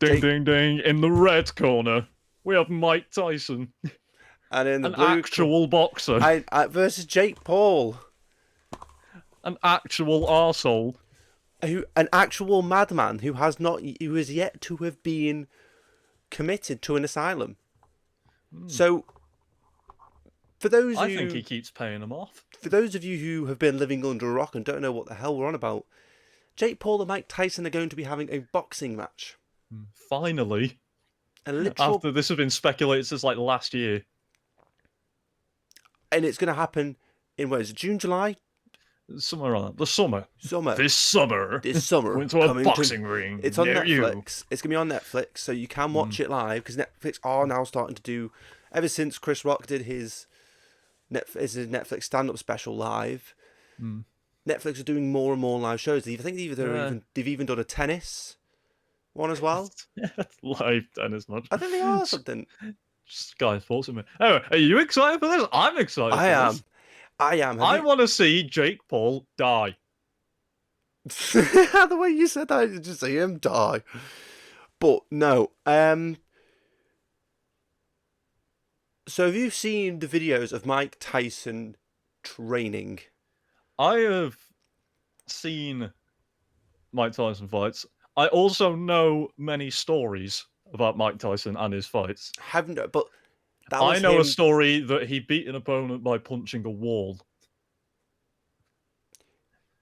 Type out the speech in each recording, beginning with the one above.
Ding, ding, ding. In the red corner, we have Mike Tyson, And in the an blue actual boxer, I versus Jake Paul, an actual arsehole. an actual madman who has yet to have been committed to an asylum. Hmm. So for those I think he who keeps paying them off. for those of you who have been living under a rock and don't know what the hell we're on about, Jake Paul and Mike Tyson are going to be having a boxing match. Finally, A literal after this has been speculated since like last year. And it's going to happen in what is it, June, July, Somewhere around that. The summer. summer, This summer. this summer Went to a coming to. boxing ring It's on near you. Netflix. It's gonna be on Netflix, so you can Mm. watch it live because Netflix are now starting to do. Ever since Chris Rock did his Netflix stand-up special live, Mm. Netflix are doing more and more live shows. I think Yeah. they've even done a tennis one as well. Live tennis match. I think they are something. Sky Sports. Anyway, are you excited for this? I'm excited I for am. this. I am. Have I you? want to see Jake Paul die. The way you said that, I just see him die. But no. So have you seen the videos of Mike Tyson training? I have seen Mike Tyson fights. I also know many stories about Mike Tyson and his fights. Haven't, but that I was know a him. story that he beat an opponent by punching a wall.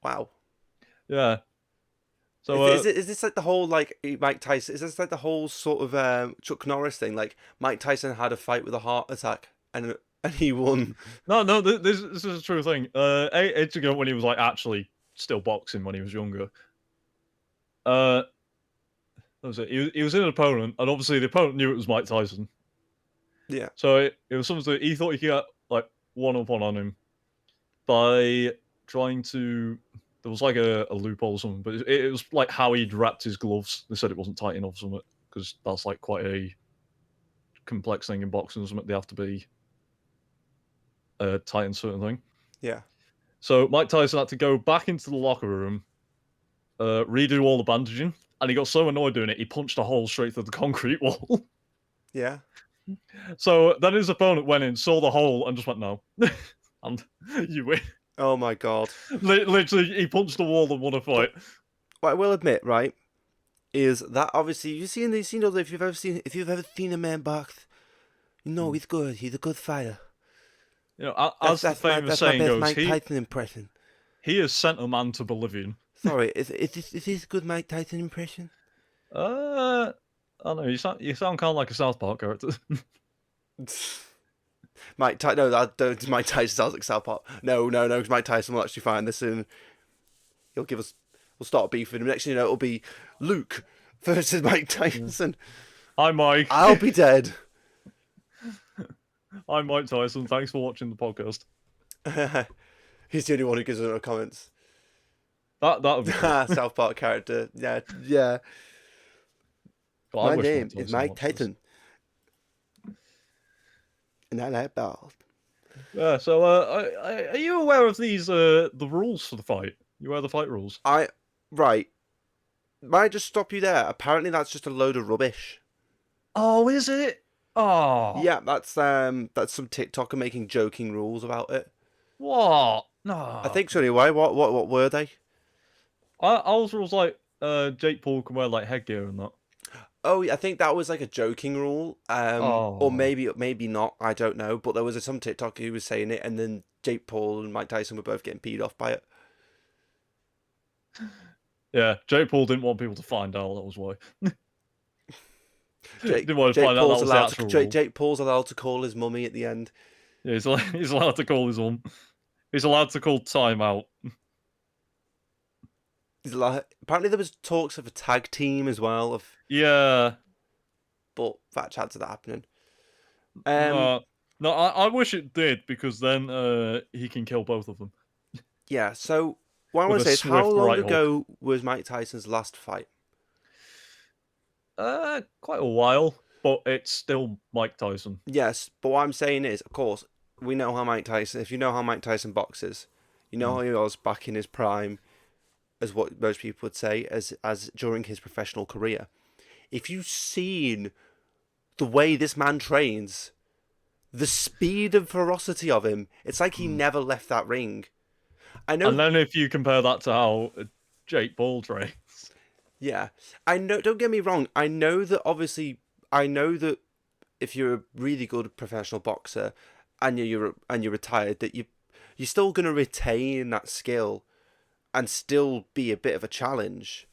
Wow. Yeah. So, Is this like the whole like Mike Tyson? Is this like the whole sort of Chuck Norris thing? Like Mike Tyson had a fight with a heart attack and he won. no, this is a true thing. 8 years ago, when he was like actually still boxing when he was younger, uh, what was it? He was in an opponent, and obviously the opponent knew it was Mike Tyson. Yeah. So it was something that he thought he could get like one up on him by trying to. There was like a loophole or something, but it was like how he'd wrapped his gloves. They said it wasn't tight enough, or something, because that's like quite a complex thing in boxing. Or something they have to be tight in certain thing. Yeah. So Mike Tyson had to go back into the locker room, redo all the bandaging, and he got so annoyed doing it, he punched a hole straight through the concrete wall. Yeah. So then his opponent went in, saw the hole, and just went, "No," and you win. Oh my god. Literally, he punched the wall and won a But fight. what I will admit, right, is that obviously you've seen if you've ever seen a man box, you know he's good. He's a good fighter. You know, as the famous That's my saying best goes, Mike he Tyson impression. he has sent a man to Bolivian. Sorry, is this a good Mike Tyson impression? I don't know. You sound kind of like a South Park character. No, that don't. Mike Tyson sounds like South Park. No, no, no, because Mike Tyson will actually find this and he'll give us. We'll start beefing. Next thing you know, it'll be Luke versus Mike Tyson. Hi, Mike. I'll be dead. I'm Mike Tyson. Thanks for watching the podcast. He's the only one who gives no comments. That would be good. South Park character. Yeah, yeah. God, I My wish name Mike is Tyson Mike watched this. Tyson, and I like balls. Yeah. So, are you aware of these the rules for the fight? You aware of the fight rules? Right. Might I just stop you there? Apparently, that's just a load of rubbish. Oh, is it? Oh, Yeah, that's some TikToker making joking rules about it. what? I No. think so anyway. What were they? I was rules like Jake Paul can wear like headgear and that. Oh, I think that was like a joking rule. Or Oh. maybe not. I don't know. But there was some TikToker who was saying it, and then Jake Paul and Mike Tyson were both getting peed off by it. Yeah, Jake Paul didn't want people to find out. That was why. Jake Didn't want to Jake find out that Paul's was the allowed actual to rule. Jake Paul's allowed to call his mummy at the end. Yeah, he's allowed to call his own. He's allowed to call timeout. He's allowed, apparently there was talks of a tag team as well Yeah. but that chance of that happening. No. No, I wish it did, because then he can kill both of them Yeah. So what I with want a to say is, how swift long right hook. ago was Mike Tyson's last fight? Quite a while, but it's still Mike Tyson. Yes, but what I'm saying is, of course, we know how Mike Tyson. If you know how Mike Tyson boxes, you know how he was back in his prime, as what most people would say, as during his professional career. if you've seen the way this man trains, the speed and ferocity of him, it's like he never left that ring. I know. And then if you compare that to how Jake Paul trains, Yeah, I know. Don't get me wrong. I know that obviously. I know that if you're a really good professional boxer, and you're retired, that you're still gonna retain that skill, and still be a bit of a challenge.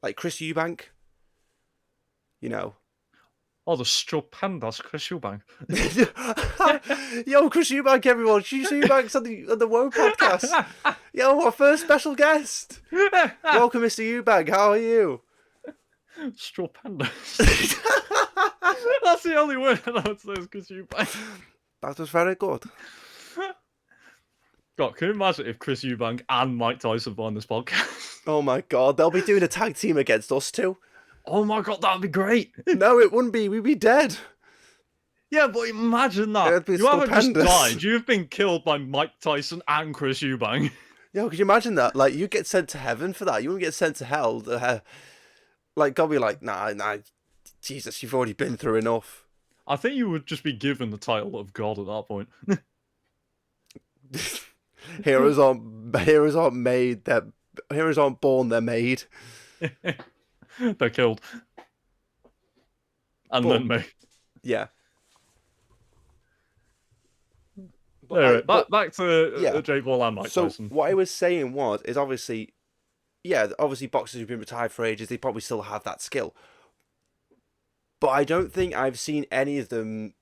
Like Chris Eubank, you know. oh, the stupendous Chris Eubank. Yo, Chris Eubank, everyone. Chris Eubank's on the Woe podcast. Yo, our first special guest. Welcome, Mr. Eubank. How are you? Stupendous. That's the only word I would say is Chris Eubank. That was very good. God, can you imagine if Chris Eubank and Mike Tyson were on this podcast? Oh my god, they'll be doing a tag team against us too. Oh my god, that'd be great. No, it wouldn't be. We'd be dead. Yeah, but imagine that. It'd be You haven't just stupendous. died. You've been killed by Mike Tyson and Chris Eubank. Yo, could you imagine that? Like, you get sent to heaven for that. You wouldn't get sent to hell. Like, God be like, nah, Jesus, you've already been through enough. I think you would just be given the title of God at that point. Heroes aren't made. Heroes aren't born. They're made. They're killed. And But- then made. Yeah. Anyway, back to yeah. Jake Paul and Mike So Tyson. what I was saying is obviously, yeah, obviously boxers who've been retired for ages, they probably still have that skill. But I don't think I've seen any of them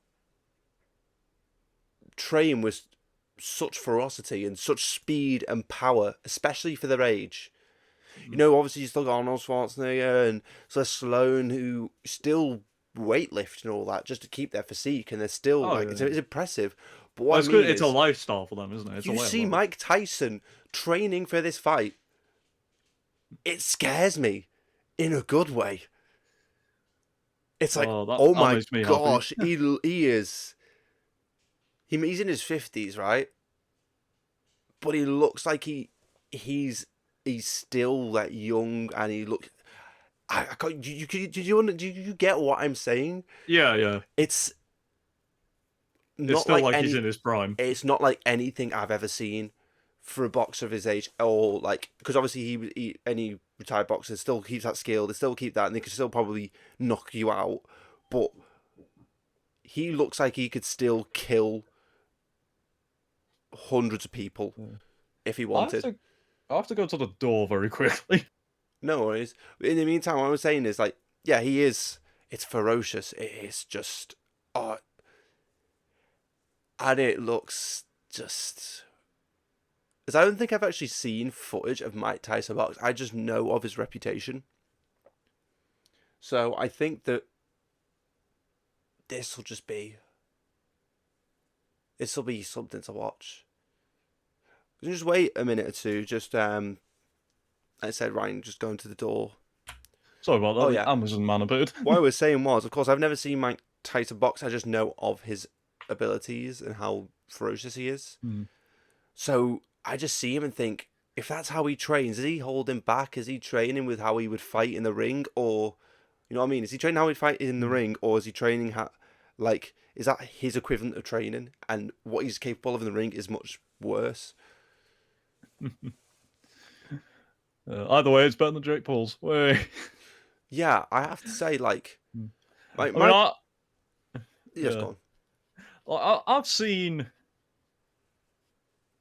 train with such ferocity and such speed and power, especially for their age. You know, obviously you still got Arnold Schwarzenegger and Sylvester Stallone who still weightlift and all that just to keep their physique, and they're still it's impressive. But what I mean it's a lifestyle for them, isn't it? It's you see Mike Tyson training for this fight, it scares me in a good way. It's like, oh my gosh, he is. He's in his 50s, right? But he looks like he's still like young, and he looks. Do you get what I'm saying? Yeah. It's still like he's in his prime. It's not like anything I've ever seen for a boxer of his age, or like, because obviously any retired boxer still keeps that skill, they still keep that, and they can still probably knock you out. But he looks like he could still kill hundreds of people if he wanted. I have to go to the door very quickly. No worries. But in the meantime, what I was saying is, like, yeah, he is. It's ferocious. It is just, and it looks just. Because I don't think I've actually seen footage of Mike Tyson box. I just know of his reputation. So I think that this will be something to watch. Just wait a minute or two. Just I said, Ryan, just going to the door. Sorry about that. Oh, yeah. Amazon man appeared. What I was saying was, of course, I've never seen Mike Tyson box. I just know of his abilities and how ferocious he is. So I just see him and think, if that's how he trains, is he holding back? Is he training with how he would fight in the ring? Or, you know what I mean? Is he training how he'd fight in the ring? Or is he training is that his equivalent of training? And what he's capable of in the ring is much worse. Either way, it's better than Jake Paul's. Way. Yeah, I have to say, like yes, go on. I've seen.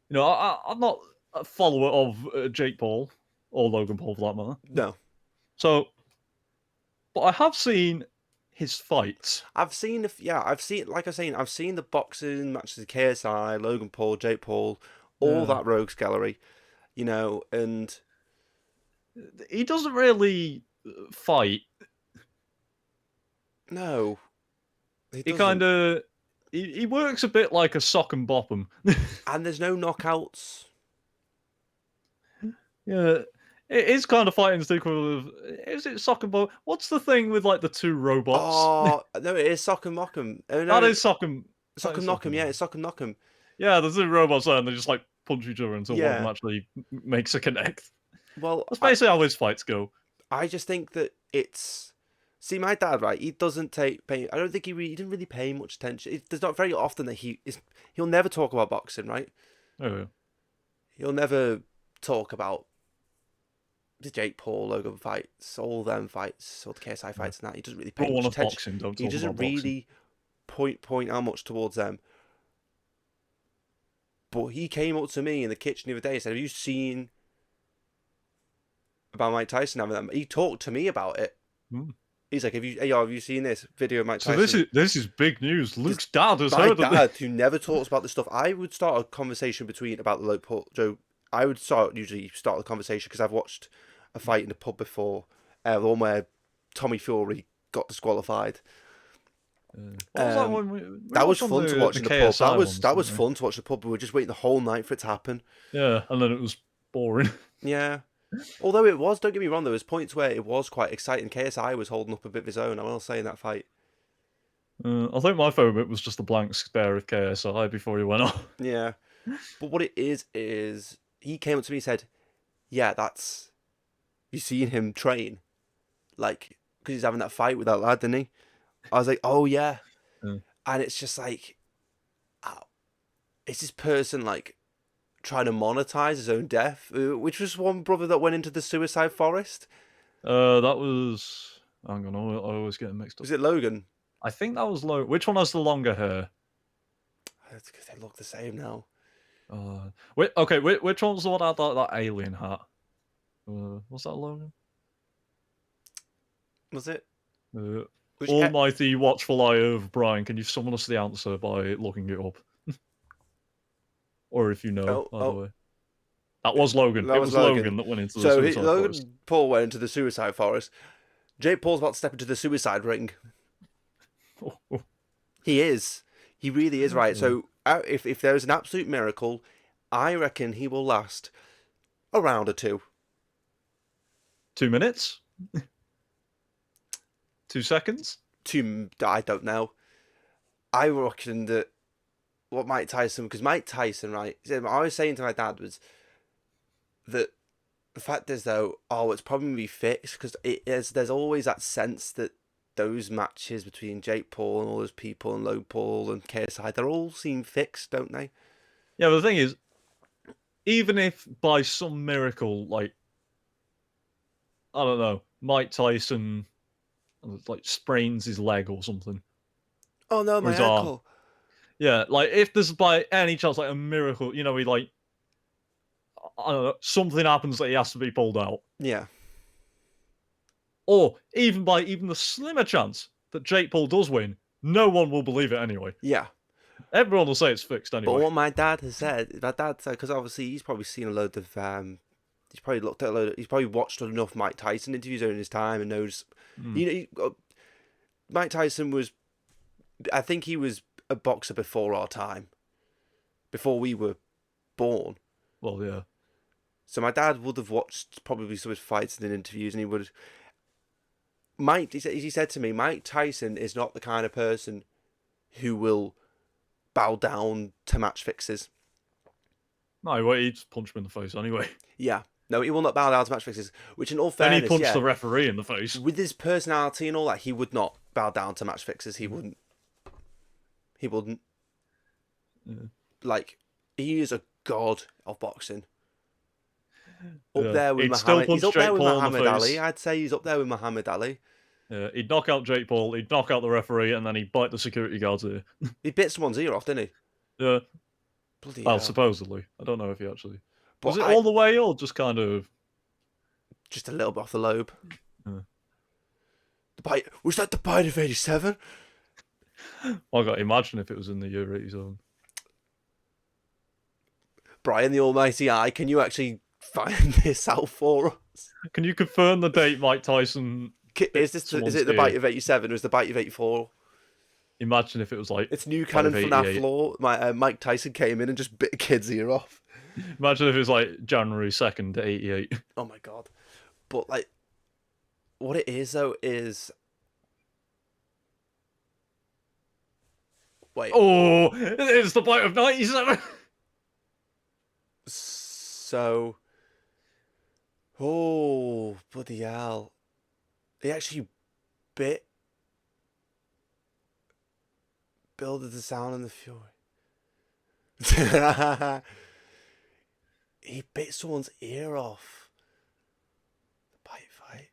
You know, I'm not a follower of Jake Paul or Logan Paul for that matter. No. So, but I have seen his fights. I've seen, like I was saying, I've seen the boxing matches of KSI, Logan Paul, Jake Paul, all that rogues gallery, you know, and he doesn't really fight. No, he kind of he works a bit like a sock and bop 'em. And there's no knockouts. Yeah, it is kind of fighting equivalent of. Is it sock and bop? What's the thing with like the two robots? Oh no, it is sock and mock 'em. Oh, no, that is sock and knock 'em. Yeah, it's sock and knock 'em. Yeah, there's two robots there, and they just like punch each other until one of them actually makes a connect. Well, that's basically how his fights go. I just think that it's. See, my dad, right? He doesn't pay. I don't think he didn't really pay much attention. There's not very often that he'll never talk about boxing, right? Oh, yeah. He'll never talk about the Jake Paul Logan fights, all them fights, all the KSI fights, and that. He doesn't really pay Rule one much of attention. boxing: don't He talk about doesn't boxing. really point out much towards them. But he came up to me in the kitchen the other day and said, "Have you seen about Mike Tyson having that?" He talked to me about it. Mm. He's like, have you seen this video of Mike So Tyson?" this is big news. Luke's dad has My heard of dad, this. who never talks about this stuff, I would start a conversation about the Logan Paul Joe. I would usually start the conversation because I've watched a fight in the pub before, the one where Tommy Fury got disqualified. What was that one? We That was watched on fun to watch the in the pub. KSI ones, That was didn't we? fun to watch in the pub. We were just waiting the whole night for it to happen. Yeah, and then it was boring. Yeah. Although it was, don't get me wrong, there was points where it was quite exciting. KSI was holding up a bit of his own, I will say, in that fight. I think my favourite was just a blank stare of KSI before he went off. Yeah. But what it is he came up to me and said, "Yeah, you seen him train? Like, because he's having that fight with that lad, didn't he?" I was like, "Oh, yeah." And it's just like, is this person, like, trying to monetize his own death? Which was one brother that went into the suicide forest? That was... Hang on, I always get mixed up. Was it Logan? I think that was Logan. Which one has the longer hair? That's because they look the same now. Okay, which one's the one that had that alien hat? Was that Logan? Was it? Almighty watchful eye of Brian, can you summon us the answer by looking it up? Or if you know, by the way. That was Logan. It was Logan that went into the suicide forest. Logan Paul went into the suicide forest. Jake Paul's about to step into the suicide ring. He is. He really is, right? So if there is an absolute miracle, I reckon he will last a round or two. 2 minutes? 2 seconds? I don't know. I reckon that what Mike Tyson, because Mike Tyson, right? I was saying to my dad was that the fact is though, it's probably gonna be fixed because there's always that sense that those matches between Jake Paul and all those people and Logan Paul and KSI, they all seem fixed, don't they? Yeah, but the thing is, even if by some miracle, like, I don't know, Mike Tyson, like, sprains his leg or something. Oh no, my ankle. Yeah, like, if there's by any chance, like, a miracle, he, like, I don't know, something happens that he has to be pulled out. Yeah. Or even by the slimmer chance that Jake Paul does win, no one will believe it anyway. Yeah. Everyone will say it's fixed anyway. But what my dad has said, because obviously he's probably seen a load of, he's probably watched enough Mike Tyson interviews during his time and knows, Mike Tyson was, I think he was a boxer before our time, before we were born. Well, yeah. So my dad would have watched probably some of his fights and interviews, and he would. He said to me, Mike Tyson is not the kind of person who will bow down to match fixes. No, well, he'd punch him in the face anyway. Yeah. No, he will not bow down to match fixes, which in all fairness... Then he punched the referee in the face. With his personality and all that, he would not bow down to match fixes. He wouldn't. He wouldn't. Yeah. Like, he is a god of boxing. Up there with Muhammad. He's up there with Muhammad Ali. I'd say he's up there with Muhammad Ali. Yeah, he'd knock out Jake Paul, he'd knock out the referee, and then he'd bite the security guard's ear. He bit someone's ear off, didn't he? Yeah. Bloody well, hell. Supposedly. I don't know if he actually... But was it all the way, or just kind of... Just a little bit off the lobe. Yeah. The bite... Was that the bite of 87? I got imagine if it was in the year 87. Brian, the almighty eye, can you actually find this out for us? Can you confirm the date Mike Tyson... Is it the bite of 87 or is the bite of 84? Imagine if it was like... It's new canon from that floor. Mike Tyson came in and just bit a kid's ear off. Imagine if it was like January 2nd, 88. Oh my god. But like, what it is though is... Wait. Oh, it's the bite of 97. So... Oh, bloody hell. He actually bit builded the sound and the fury. He bit someone's ear off. The bite fight.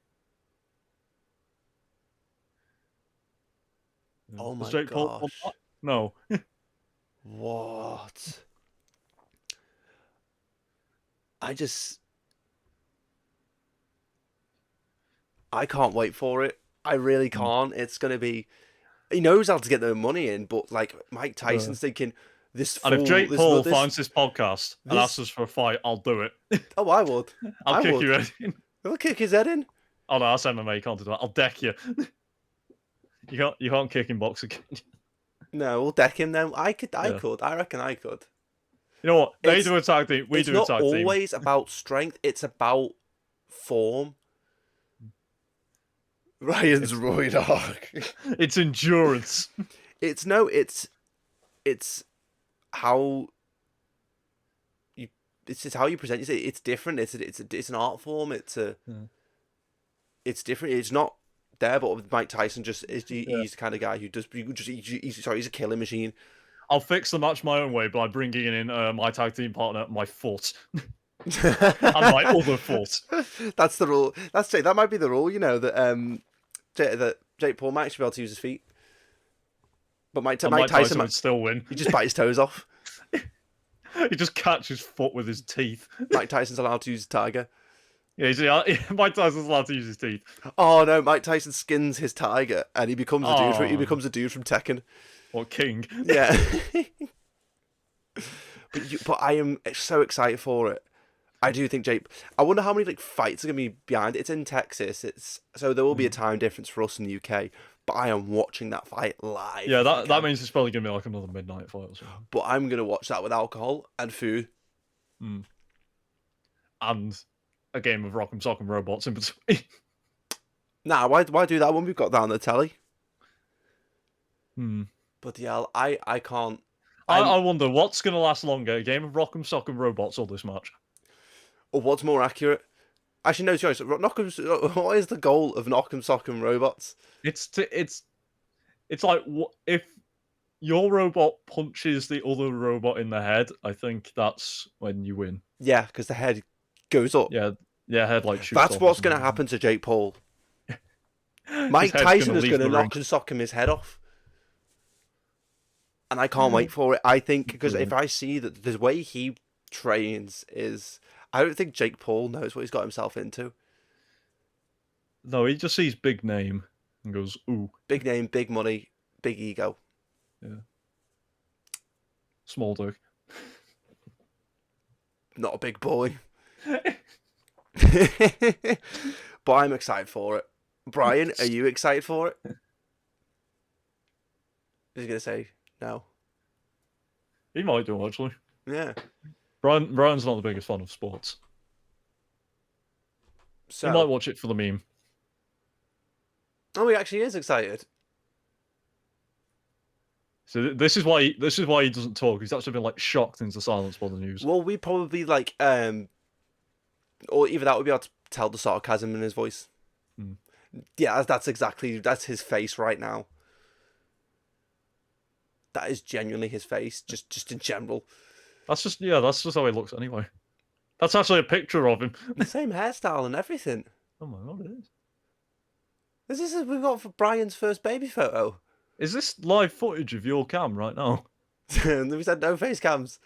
Oh my Jake Paul gosh. No. What? I can't wait for it. I really can't. It's going to be... He knows how to get the money in, but like Mike Tyson's thinking, this fool... And if Jake Paul finds this podcast and asks us for a fight, I'll do it. Oh, I would. I'll kick your head in. I'll kick his head in. Oh no, that's MMA. You can't do that. I'll deck you. You can't kick in boxing. No, we'll deck him then. I reckon I could. You know what? They do a tag team. We do a tag team. It's not always about strength. It's about form. Ryan's roid dog. It's endurance. It's how you. It's just how you present. It's different. It's an art form. It's different. It's not there, but Mike Tyson he's the kind of guy who does. He's a killing machine. I'll fix the match my own way by bringing in my tag team partner, my foot. And my other foot. That's the rule. That might be the rule, you know, that Jake Paul might actually be able to use his feet. But Mike Tyson would still win. He just bite his toes off. He just catches his foot with his teeth. Mike Tyson's allowed to use his tiger. Yeah, Mike Tyson's allowed to use his teeth. Oh no, Mike Tyson skins his tiger and he becomes a dude from Tekken. Or King. Yeah. But I am so excited for it. I do think I wonder how many like fights are gonna be behind it. It's in Texas. So there will be a time difference for us in the UK. But I am watching that fight live. Yeah, that means it's probably gonna be like another midnight fight or something. But I'm gonna watch that with alcohol and food. And a game of Rock'em Sock'em Robots in between. Nah, why do that when we've got that on the telly? But yeah, I can't. I wonder what's gonna last longer: a game of Rock'em Sock'em Robots or this match? Or what's more accurate? Actually, no, choice. What is the goal of Knock'em Sock'em Robots? It's like if your robot punches the other robot in the head. I think that's when you win. Yeah, because the head goes up. Yeah, head like shoots. That's what's going to happen to Jake Paul. Mike Tyson is going to knock and sock him his head off. And I can't wait for it. I think, because if I see that the way he trains is... I don't think Jake Paul knows what he's got himself into. No, he just sees big name and goes, ooh. Big name, big money, big ego. Yeah. Small dick. Not a big boy. But I'm excited for it. Brian, are you excited for it? He's going to say no. He might do, actually. Yeah. Brian's not the biggest fan of sports. So he might watch it for the meme. Oh, he actually is excited. So this is why he doesn't talk. He's actually been like shocked into silence by the news. Well, we probably like or either that would be able to tell the sarcasm in his voice. Yeah, that's his face right now. That is genuinely his face, just in general. That's just how he looks anyway. That's actually a picture of him. The same hairstyle and everything. Oh my god, it is. This is we've got for Brian's first baby photo. Is this live footage of your cam right now? We said no face cams.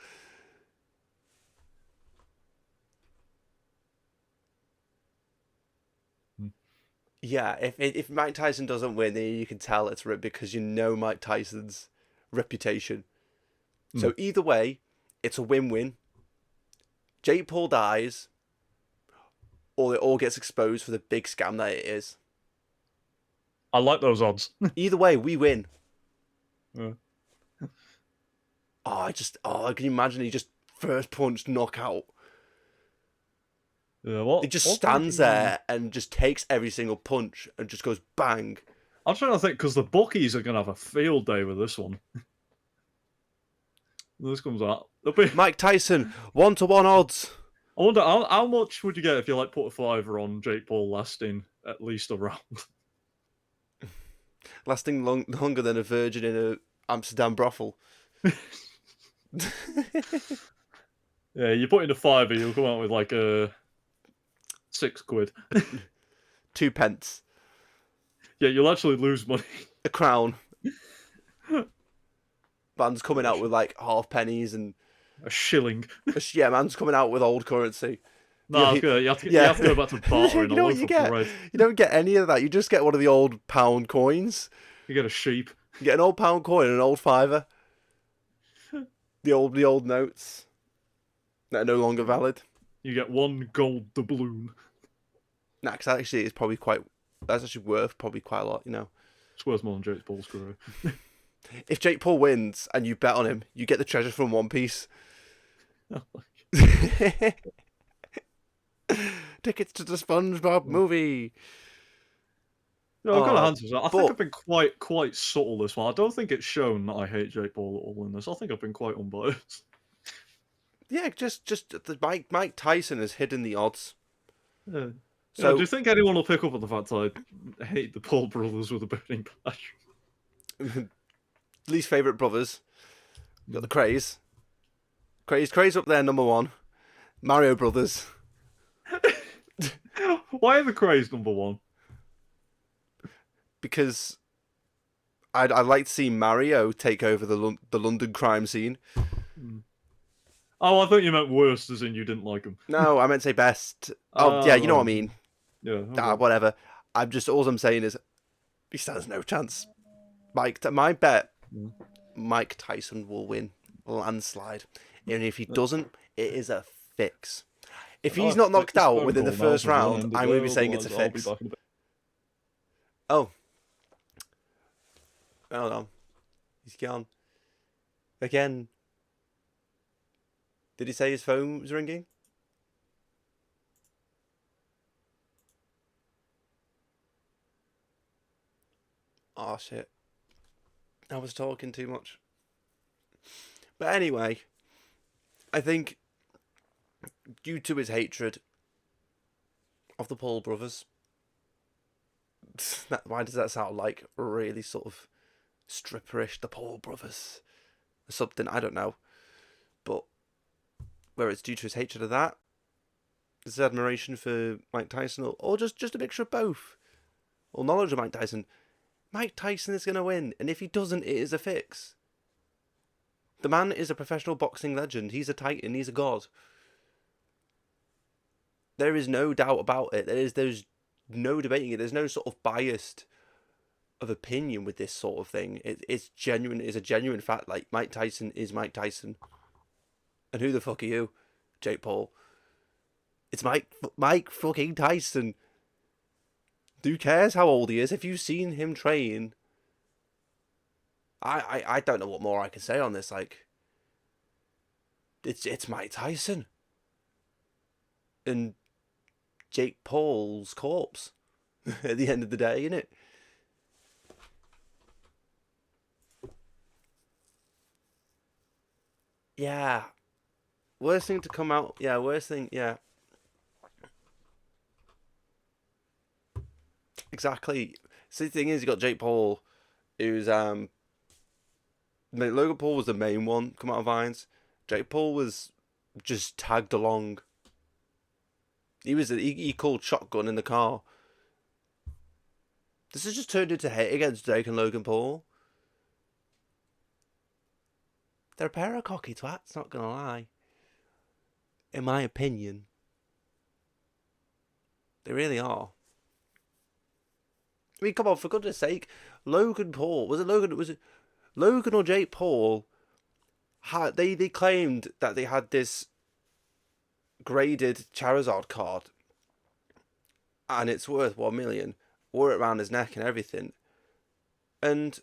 Yeah, if Mike Tyson doesn't win, then you can tell it's rigged because you know Mike Tyson's reputation. So either way, it's a win-win. Jake Paul dies, or it all gets exposed for the big scam that it is. I like those odds. Either way, we win. Yeah. Can you imagine he just first punch knockout? Yeah, what? He just stands there and just takes every single punch and just goes bang. I'm trying to think, because the bookies are going to have a field day with this one. This comes out. Mike Tyson, 1-to-1 odds. I wonder how much would you get if you like put a $5 on Jake Paul lasting at least a round? lasting longer than a virgin in a Amsterdam brothel. Yeah, you put in a fiver, you'll come out with like a £6. 2 pence. Yeah, you'll actually lose money. A crown. Man's coming out with like half pennies and a shilling. Yeah, man's coming out with old currency. No, you have to go back to bartering. You know what you get? Bread. You don't get any of that. You just get one of the old pound coins. You get a sheep. You get an old pound coin and an old fiver. The old notes that are no longer valid. You get 1 gold doubloon. Nah, because actually it's probably that's actually worth probably quite a lot, you know. It's worth more than Jake Paul's career. If Jake Paul wins and you bet on him, you get the treasure from One Piece. Tickets to the SpongeBob movie. No, I've got to answer that. I think I've been quite subtle this one. I don't think it's shown that I hate Jake Paul at all in this. I think I've been quite unbiased. Yeah, just the Mike Tyson has hidden the odds. Yeah. So, do you think anyone will pick up on the fact that I hate the Paul brothers with a burning passion? Least favourite brothers. We've got the Craze. Craze up there, number 1. Mario Brothers. Why are the Craze number 1? Because I'd like to see Mario take over the London crime scene. Oh, I thought you meant worst, as in you didn't like him. No, I meant to say best. Yeah, you know what I mean. Yeah. Okay. Whatever. All I'm saying is, he stands no chance. My bet, Mike Tyson will win landslide. And if he doesn't, it is a fix. If he's not knocked out within the first round, I'm going to be saying it's a fix. Oh. Hold on. He's gone. Again. Did he say his phone was ringing? Oh, shit. I was talking too much. But anyway, I think due to his hatred of the Paul brothers, why does that sound like really sort of stripperish? The Paul brothers or something, I don't know. But whether it's due to his hatred of that, his admiration for Mike Tyson, or just a mixture of both, or knowledge of Mike Tyson, Mike Tyson is going to win, and if he doesn't, it is a fix. The man is a professional boxing legend. He's a titan. He's a god. There is no doubt about it. There's no debating it. There's no sort of biased of opinion with this sort of thing. It's genuine. It's a genuine fact. Like, Mike Tyson is Mike Tyson. And who the fuck are you, Jake Paul? It's Mike fucking Tyson. Who cares how old he is? If you've seen him train, I don't know what more I can say on this. Like, it's Mike Tyson and Jake Paul's corpse at the end of the day, isn't it? Yeah. Worst thing to come out. Yeah, worst thing. Yeah. Exactly. So the thing is, you got Jake Paul, who's Logan Paul was the main one come out of Vines. Jake Paul was just tagged along. He called shotgun in the car. This has just turned into hate against Jake and Logan Paul. They're a pair of cocky twats, not gonna lie. In my opinion. They really are. I mean, come on, for goodness sake. Logan Paul, was it Logan or Jake Paul? They claimed that they had this graded Charizard card. And it's worth 1 million. Wore it around his neck and everything. And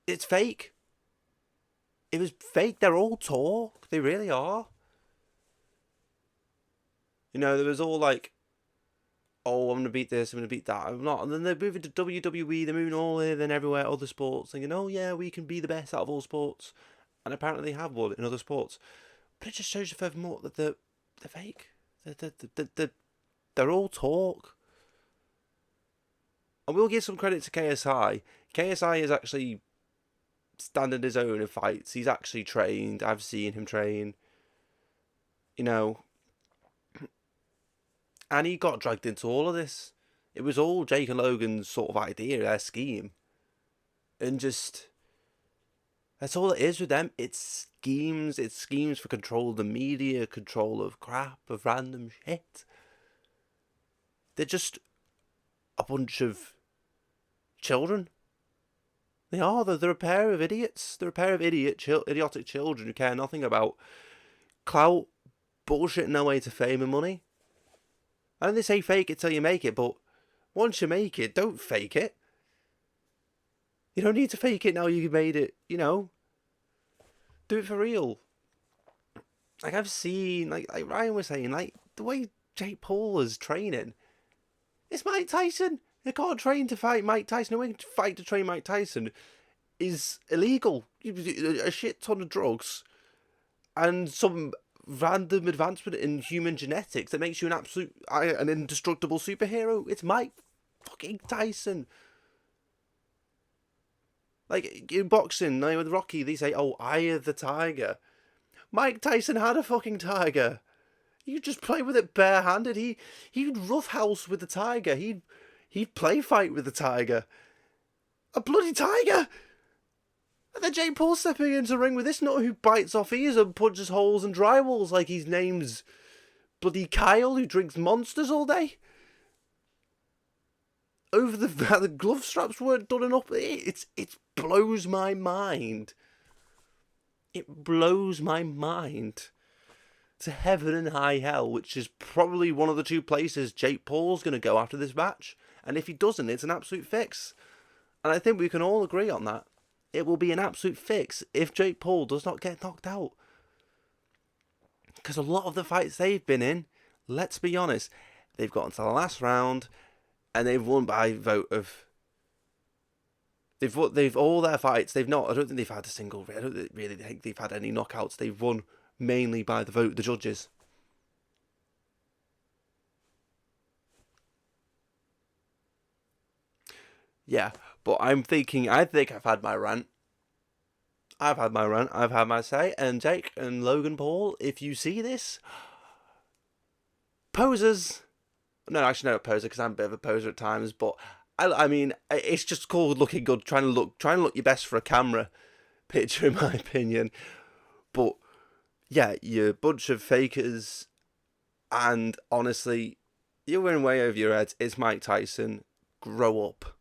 it's fake. It was fake. They're all talk. They really are. You know, there was all like, oh, I'm going to beat this, I'm going to beat that. I'm not. And then they're moving to WWE, they're moving all here, then everywhere, other sports, thinking, oh yeah, we can be the best out of all sports. And apparently they have won in other sports. But it just shows you furthermore that they're fake. They're all talk. And we'll give some credit to KSI. KSI is actually standing his own in fights. He's actually trained. I've seen him train. You know, and he got dragged into all of this. It was all Jake and Logan's sort of idea, their scheme. And just, that's all it is with them. It's schemes for control of the media, control of crap, of random shit. They're just a bunch of children. They are. They're a pair of idiots. They're a pair of idiotic children who care nothing about clout, bullshit, no way to fame and money. And they say fake it till you make it, but once you make it, don't fake it. You don't need to fake it now you made it, you know. Do it for real. Like I've seen, like Ryan was saying, like the way Jake Paul is training. It's Mike Tyson. You can't train to fight Mike Tyson. No way to fight to train Mike Tyson is illegal. A shit ton of drugs and some random advancement in human genetics that makes you an indestructible superhero. It's Mike fucking Tyson. Like in boxing, like with Rocky, they say, "Oh, Eye of the Tiger." Mike Tyson had a fucking tiger. You just play with it barehanded. He'd roughhouse with the tiger. He'd play fight with the tiger. A bloody tiger. And then Jake Paul stepping into the ring with this nut who bites off ears and punches holes and drywalls like his name's bloody Kyle who drinks Monsters all day. Over the glove straps weren't done enough. It blows my mind. It blows my mind to heaven and high hell, which is probably one of the two places Jake Paul's going to go after this match. And if he doesn't, it's an absolute fix. And I think we can all agree on that. It will be an absolute fix if Jake Paul does not get knocked out. Because a lot of the fights they've been in, let's be honest, they've gotten to the last round and they've won by vote of... They've all their fights, they've not... I don't think they've had a single... I don't really think they've had any knockouts. They've won mainly by the vote of the judges. Yeah, but I think I've had my rant. I've had my say. And Jake and Logan Paul, if you see this, posers. No, actually, no, poser, because I'm a bit of a poser at times. But I mean, it's just called looking good, trying to look your best for a camera picture, in my opinion. But yeah, you're a bunch of fakers, and honestly, you're in way over your heads. It's Mike Tyson. Grow up.